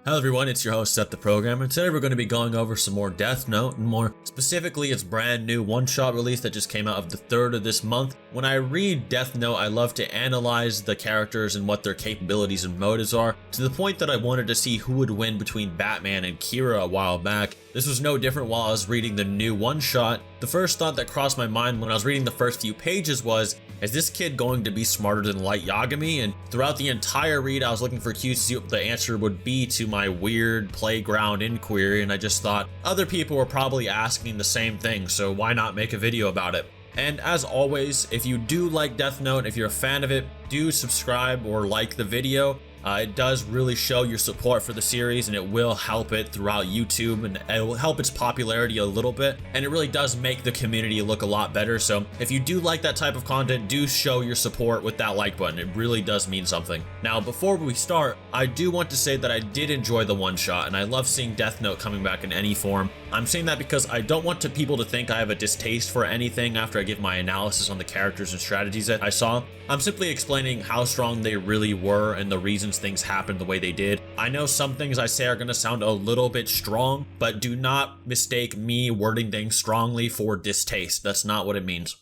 Hello everyone, it's your host SethTheProgrammer, and today we're going to be going over some more Death Note, and more specifically its brand new one-shot release that just came out of the 3rd of this month. When I read Death Note, I love to analyze the characters and what their capabilities and motives are, to the point that I wanted to see who would win between Batman and Kira a while back. This was no different while I was reading the new one-shot. The first thought that crossed my mind when I was reading the first few pages was, is this kid going to be smarter than Light Yagami? And throughout the entire read, I was looking for cues to see what the answer would be to my weird playground inquiry, and I just thought other people were probably asking the same thing, so why not make a video about it? And as always, if you do like Death Note, if you're a fan of it, do subscribe or like the video. It does really show your support for the series, and it will help it throughout YouTube, and it will help its popularity a little bit, and it really does make the community look a lot better. So if you do like that type of content, do show your support with that like button. It really does mean something. Now, before we start, I do want to say that I did enjoy the one shot, and I love seeing Death Note coming back in any form. I'm saying that because I don't want people to think I have a distaste for anything after I give my analysis on the characters and strategies that I saw. I'm simply explaining how strong they really were and the reasons things happened the way they did. I know some things I say are going to sound a little bit strong, but do not mistake me wording things strongly for distaste. That's not what it means.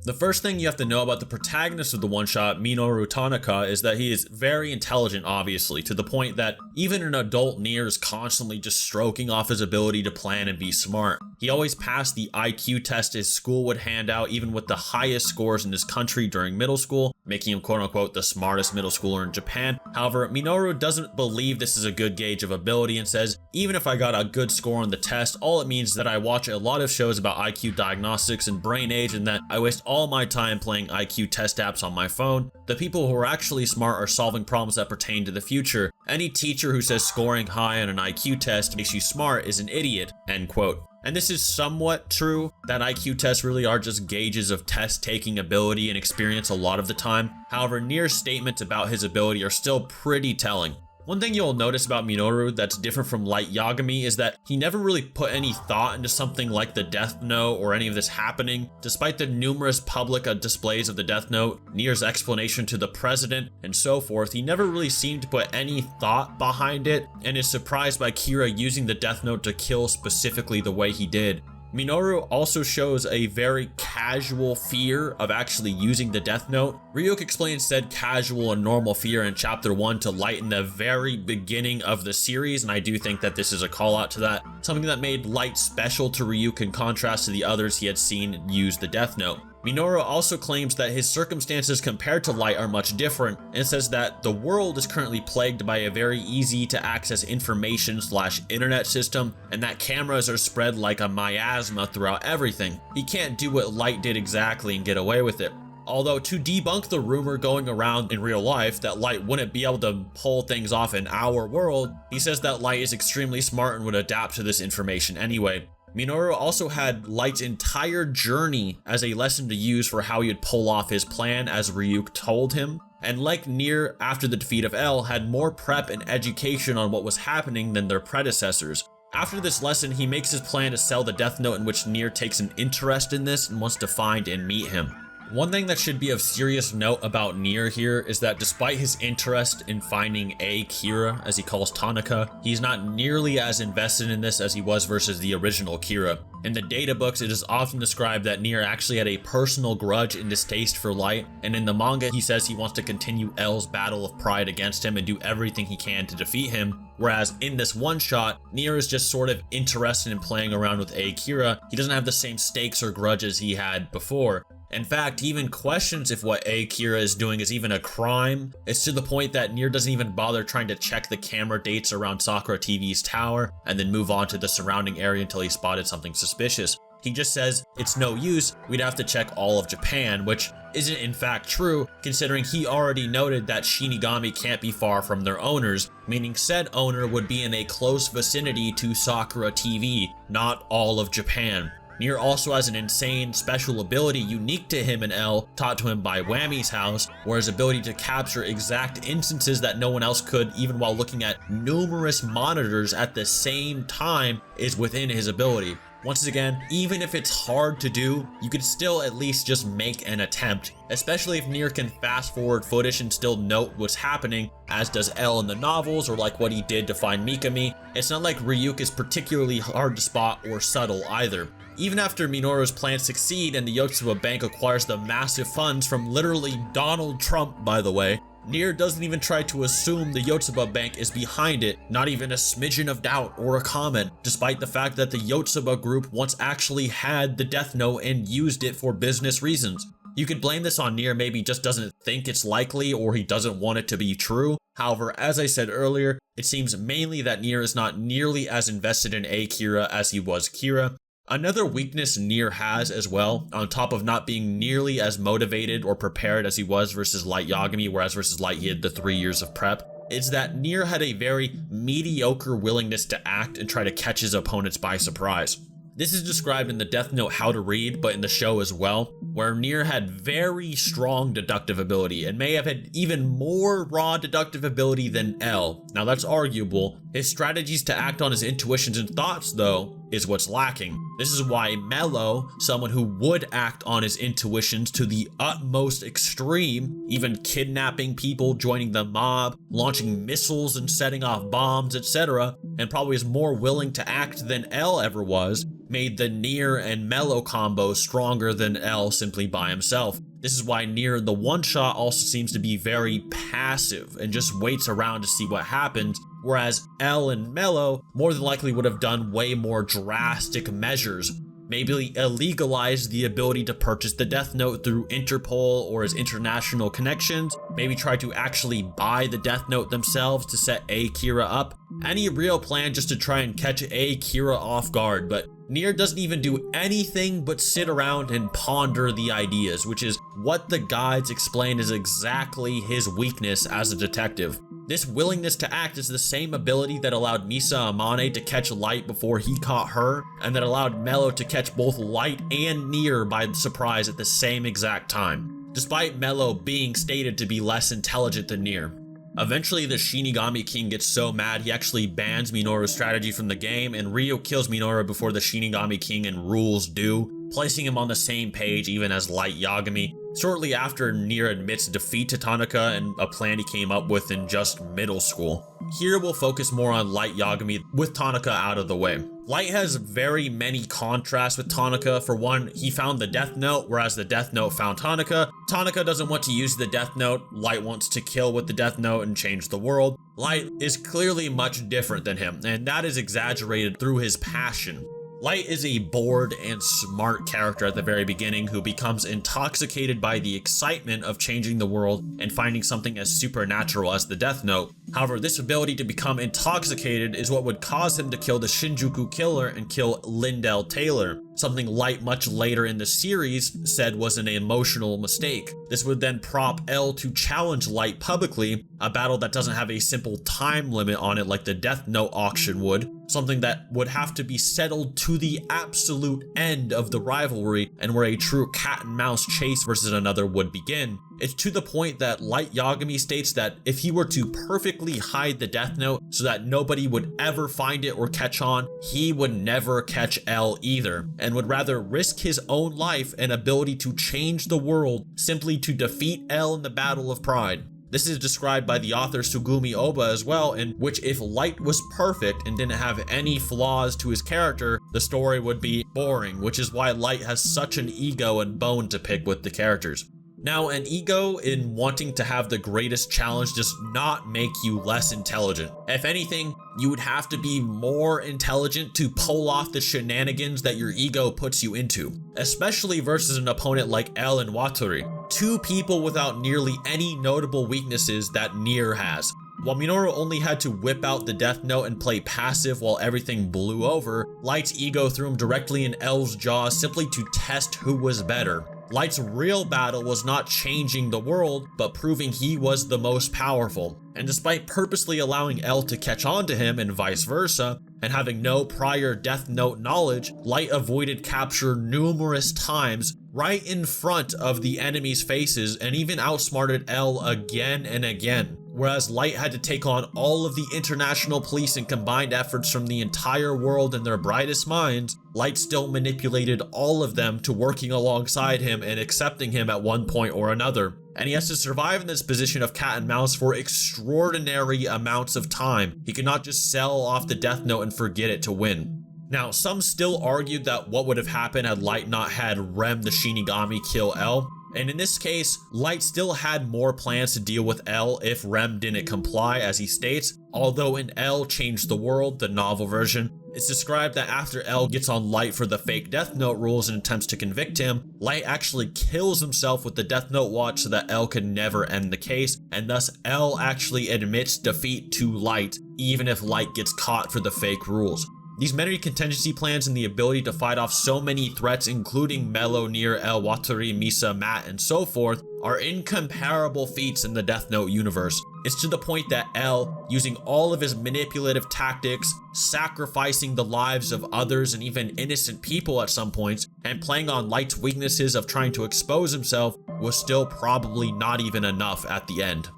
The first thing you have to know about the protagonist of the one-shot, Minoru Tanaka, is that he is very intelligent, obviously, to the point that even an adult Nier is constantly just stroking off his ability to plan and be smart. He always passed the IQ test his school would hand out, even with the highest scores in his country during middle school, making him quote-unquote the smartest middle schooler in Japan. However, Minoru doesn't believe this is a good gauge of ability and says, even if I got a good score on the test, all it means is that I watch a lot of shows about IQ diagnostics and brain age, and that I waste all my time playing IQ test apps on my phone. The people who are actually smart are solving problems that pertain to the future. Any teacher who says scoring high on an IQ test makes you smart is an idiot, end quote. And this is somewhat true, that IQ tests really are just gauges of test-taking ability and experience a lot of the time. However, Nier's statements about his ability are still pretty telling. One thing you'll notice about Minoru that's different from Light Yagami is that he never really put any thought into something like the Death Note or any of this happening. Despite the numerous public displays of the Death Note, Nier's explanation to the president, and so forth, he never really seemed to put any thought behind it, and is surprised by Kira using the Death Note to kill specifically the way he did. Minoru also shows a very casual fear of actually using the Death Note. Ryuk explains said casual and normal fear in chapter 1 to Light in the very beginning of the series, and I do think that this is a call out to that. Something that made Light special to Ryuk in contrast to the others he had seen use the Death Note. Minoru also claims that his circumstances compared to Light are much different, and says that the world is currently plagued by a very easy to access information/internet system, and that cameras are spread like a miasma throughout everything. He can't do what Light did exactly and get away with it. Although, to debunk the rumor going around in real life that Light wouldn't be able to pull things off in our world, he says that Light is extremely smart and would adapt to this information anyway. Minoru also had Light's entire journey as a lesson to use for how he'd pull off his plan, as Ryuk told him, and like Nier after the defeat of L, had more prep and education on what was happening than their predecessors. After this lesson, he makes his plan to sell the Death Note, in which Nier takes an interest in this and wants to find and meet him. One thing that should be of serious note about Nier here is that despite his interest in finding a Kira, as he calls Tanaka, he's not nearly as invested in this as he was versus the original Kira. In the data books, it is often described that Nier actually had a personal grudge and distaste for Light, and in the manga he says he wants to continue L's battle of pride against him and do everything he can to defeat him, whereas in this one shot, Nier is just sort of interested in playing around with a Kira. He doesn't have the same stakes or grudges he had before. In fact, he even questions if what Kira is doing is even a crime. It's to the point that Nier doesn't even bother trying to check the camera dates around Sakura TV's tower and then move on to the surrounding area until he spotted something suspicious. He just says, it's no use, we'd have to check all of Japan, which isn't in fact true, considering he already noted that Shinigami can't be far from their owners, meaning said owner would be in a close vicinity to Sakura TV, not all of Japan. Nier also has an insane special ability unique to him and L, taught to him by Whammy's house, where his ability to capture exact instances that no one else could even while looking at numerous monitors at the same time is within his ability. Once again, even if it's hard to do, you could still at least just make an attempt, especially if Nier can fast forward footage and still note what's happening, as does L in the novels or like what he did to find Mikami. It's not like Ryuk is particularly hard to spot or subtle either. Even after Minoru's plans succeed and the Yotsuba Bank acquires the massive funds from literally Donald Trump, by the way, Nier doesn't even try to assume the Yotsuba Bank is behind it, not even a smidgen of doubt or a comment, despite the fact that the Yotsuba group once actually had the Death Note and used it for business reasons. You could blame this on Nier, maybe just doesn't think it's likely or he doesn't want it to be true. However, as I said earlier, it seems mainly that Nier is not nearly as invested in Kira as he was Kira. Another weakness Nier has as well, on top of not being nearly as motivated or prepared as he was versus Light Yagami, whereas versus Light he had the 3 years of prep, is that Nier had a very mediocre willingness to act and try to catch his opponents by surprise. This is described in the Death Note How to Read, but in the show as well, where Nier had very strong deductive ability and may have had even more raw deductive ability than L. Now that's arguable. His strategies to act on his intuitions and thoughts, though, is what's lacking. This is why Mello, someone who would act on his intuitions to the utmost extreme, even kidnapping people, joining the mob, launching missiles and setting off bombs, etc., and probably is more willing to act than L ever was, made the Nier and Mello combo stronger than L simply by himself. This is why Nier the one-shot also seems to be very passive and just waits around to see what happens, whereas L and Mello more than likely would have done way more drastic measures. Maybe illegalize the ability to purchase the Death Note through Interpol or his international connections, maybe try to actually buy the Death Note themselves to set Kira up. Any real plan just to try and catch Kira off guard, but Nier doesn't even do anything but sit around and ponder the ideas, which is what the guides explain is exactly his weakness as a detective. This willingness to act is the same ability that allowed Misa Amane to catch Light before he caught her, and that allowed Mello to catch both Light and Nier by surprise at the same exact time, despite Mello being stated to be less intelligent than Nier. Eventually, the Shinigami King gets so mad he actually bans Minoru's strategy from the game, and Ryo kills Minoru before the Shinigami King and rules do, placing him on the same page even as Light Yagami. Shortly after, Nier admits defeat to Tanaka and a plan he came up with in just middle school. Here we'll focus more on Light Yagami with Tanaka out of the way. Light has very many contrasts with Tanaka. For one, he found the Death Note, whereas the Death Note found Tanaka. Tanaka doesn't want to use the Death Note. Light wants to kill with the Death Note and change the world. Light is clearly much different than him, and that is exaggerated through his passion. Light is a bored and smart character at the very beginning who becomes intoxicated by the excitement of changing the world and finding something as supernatural as the Death Note. However, this ability to become intoxicated is what would cause him to kill the Shinjuku Killer and kill Lindell Taylor, something Light much later in the series said was an emotional mistake. This would then prompt L to challenge Light publicly, a battle that doesn't have a simple time limit on it like the Death Note auction would, something that would have to be settled to the absolute end of the rivalry and where a true cat and mouse chase versus another would begin. It's to the point that Light Yagami states that if he were to perfectly hide the Death Note so that nobody would ever find it or catch on, he would never catch L either, and would rather risk his own life and ability to change the world simply to defeat L in the Battle of Pride. This is described by the author Sugumi Oba as well, in which if Light was perfect and didn't have any flaws to his character, the story would be boring, which is why Light has such an ego and bone to pick with the characters. Now, an ego in wanting to have the greatest challenge does not make you less intelligent. If anything, you would have to be more intelligent to pull off the shenanigans that your ego puts you into, especially versus an opponent like L and Watari, two people without nearly any notable weaknesses that Nier has. While Minoru only had to whip out the Death Note and play passive while everything blew over, Light's ego threw him directly in L's jaws simply to test who was better. Light's real battle was not changing the world, but proving he was the most powerful. And despite purposely allowing L to catch on to him and vice versa, and having no prior Death Note knowledge, Light avoided capture numerous times right in front of the enemy's faces and even outsmarted L again and again. Whereas Light had to take on all of the international police and combined efforts from the entire world and their brightest minds, Light still manipulated all of them to working alongside him and accepting him at one point or another. And he has to survive in this position of cat and mouse for extraordinary amounts of time. He could not just sell off the Death Note and forget it to win. Now, some still argued that what would have happened had Light not had Rem the Shinigami kill L. And in this case, Light still had more plans to deal with L if Rem didn't comply, as he states, although in L Changed the World, the novel version, it's described that after L gets on Light for the fake Death Note rules and attempts to convict him, Light actually kills himself with the Death Note watch so that L could never end the case, and thus L actually admits defeat to Light, even if Light gets caught for the fake rules. These many contingency plans and the ability to fight off so many threats, including Mello, Nier, L, Watari, Misa, Matt, and so forth, are incomparable feats in the Death Note universe. It's to the point that L, using all of his manipulative tactics, sacrificing the lives of others and even innocent people at some points, and playing on Light's weaknesses of trying to expose himself, was still probably not even enough at the end.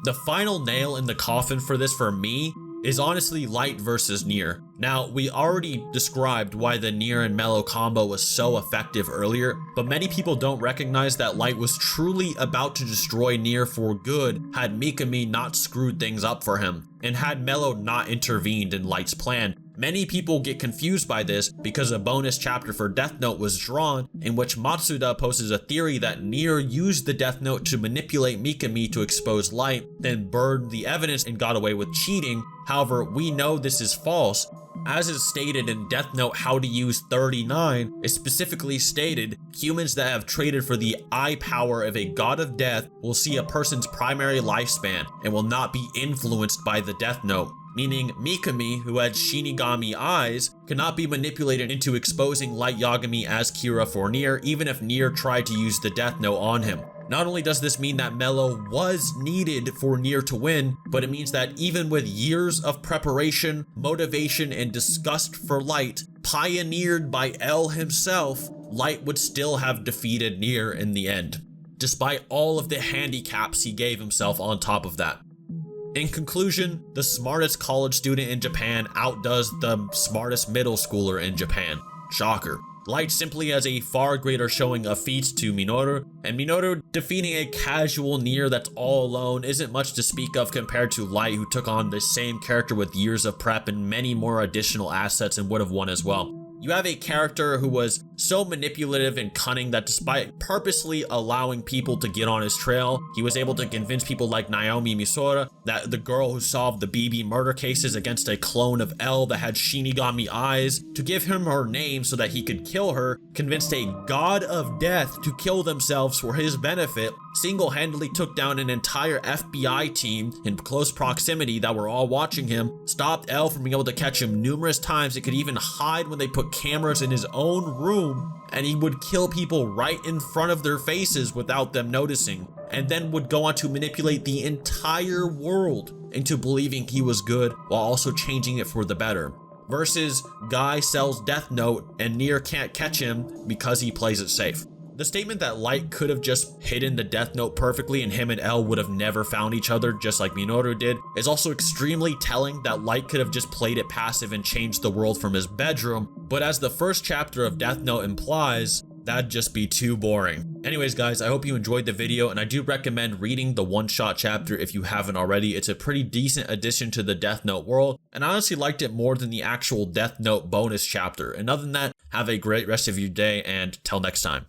The final nail in the coffin for this for me is honestly Light versus Nier. Now, we already described why the Nier and Mello combo was so effective earlier, but many people don't recognize that Light was truly about to destroy Nier for good had Mikami not screwed things up for him, and had Mello not intervened in Light's plan. Many people get confused by this because a bonus chapter for Death Note was drawn in which Matsuda poses a theory that Nier used the Death Note to manipulate Mikami to expose Light, then burned the evidence and got away with cheating. However, we know this is false. As is stated in Death Note How to Use 39, it specifically stated, humans that have traded for the eye power of a god of death will see a person's primary lifespan and will not be influenced by the Death Note. Meaning Mikami, who had Shinigami eyes, cannot be manipulated into exposing Light Yagami as Kira for Nier, even if Nier tried to use the Death Note on him. Not only does this mean that Mello was needed for Nier to win, but it means that even with years of preparation, motivation, and disgust for Light, pioneered by L himself, Light would still have defeated Nier in the end, despite all of the handicaps he gave himself on top of that. In conclusion, the smartest college student in Japan outdoes the smartest middle schooler in Japan. Shocker. Light simply has a far greater showing of feats to Minoru, and Minoru defeating a casual Nier that's all alone isn't much to speak of compared to Light, who took on the same character with years of prep and many more additional assets and would have won as well. You have a character who was so manipulative and cunning that despite purposely allowing people to get on his trail, he was able to convince people like Naomi Misora, that the girl who solved the BB murder cases against a clone of L that had Shinigami eyes, to give him her name so that he could kill her, convinced a god of death to kill themselves for his benefit, single-handedly took down an entire FBI team in close proximity that were all watching him, stopped L from being able to catch him numerous times. It could even hide when they put cameras in his own room, and he would kill people right in front of their faces without them noticing, and then would go on to manipulate the entire world into believing he was good while also changing it for the better. Versus guy sells Death Note and Nier can't catch him because he plays it safe. The statement that Light could have just hidden the Death Note perfectly and him and L would have never found each other just like Minoru did is also extremely telling that Light could have just played it passive and changed the world from his bedroom, but as the first chapter of Death Note implies, that'd just be too boring. Anyways guys, I hope you enjoyed the video, and I do recommend reading the one-shot chapter if you haven't already. It's a pretty decent addition to the Death Note world, and I honestly liked it more than the actual Death Note bonus chapter. And other than that, have a great rest of your day, and till next time.